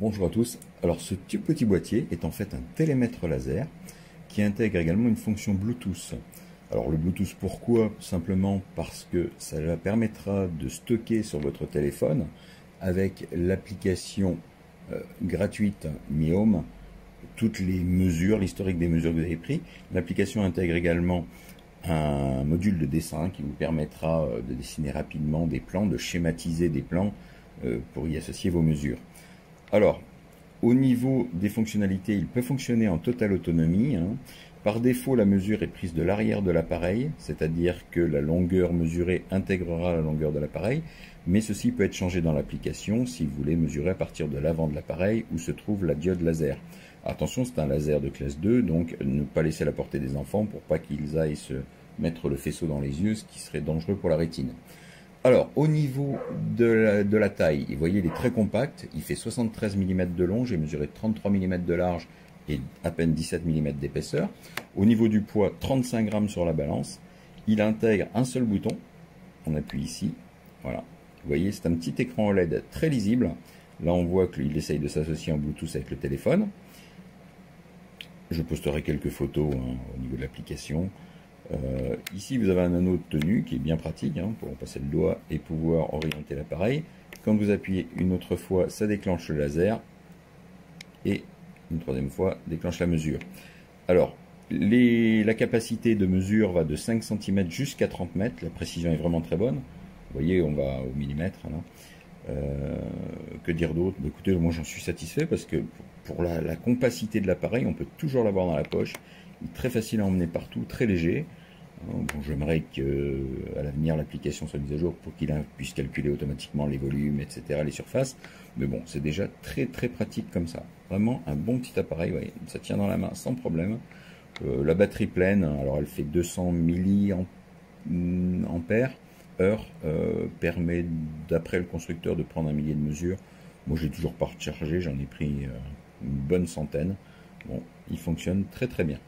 Bonjour à tous. Alors ce petit boîtier est en fait un télémètre laser qui intègre également une fonction Bluetooth. Alors le Bluetooth pourquoi? Simplement parce que ça permettra de stocker sur votre téléphone avec l'application gratuite Mi Home toutes les mesures, l'historique des mesures que vous avez prises. L'application intègre également un module de dessin qui vous permettra de dessiner rapidement des plans, de schématiser des plans pour y associer vos mesures. Alors, au niveau des fonctionnalités, il peut fonctionner en totale autonomie. Par défaut, la mesure est prise de l'arrière de l'appareil, c'est-à-dire que la longueur mesurée intégrera la longueur de l'appareil, mais ceci peut être changé dans l'application si vous voulez mesurer à partir de l'avant de l'appareil où se trouve la diode laser. Attention, c'est un laser de classe 2, donc ne pas laisser à la portée des enfants pour pas qu'ils aillent se mettre le faisceau dans les yeux, ce qui serait dangereux pour la rétine. Alors, au niveau de la taille, vous voyez, il est très compact, il fait 73 mm de long, j'ai mesuré 33 mm de large et à peine 17 mm d'épaisseur. Au niveau du poids, 35 grammes sur la balance. Il intègre un seul bouton, on appuie ici, voilà. Vous voyez, c'est un petit écran OLED très lisible. Là, on voit qu'il essaye de s'associer en Bluetooth avec le téléphone. Je posterai quelques photos au niveau de l'application. Ici, vous avez un anneau de tenue qui est bien pratique pour passer le doigt et pouvoir orienter l'appareil. Quand vous appuyez une autre fois, ça déclenche le laser et une troisième fois, déclenche la mesure. Alors, la capacité de mesure va de 5 cm jusqu'à 30 mètres. La précision est vraiment très bonne. Vous voyez, on va au millimètre. Que dire d'autre? Écoutez, moi j'en suis satisfait parce que pour la compacité de l'appareil, on peut toujours l'avoir dans la poche. Il est très facile à emmener partout, très léger. Bon, j'aimerais qu'à l'avenir l'application soit mise à jour pour qu'il puisse calculer automatiquement les volumes, etc., les surfaces. Mais bon, c'est déjà très pratique comme ça. Vraiment un bon petit appareil, ouais, ça tient dans la main sans problème. La batterie pleine, alors elle fait 200 mAh, permet d'après le constructeur de prendre un millier de mesures. Moi je l'ai toujours pas rechargé, j'en ai pris une bonne centaine. Bon, il fonctionne très bien.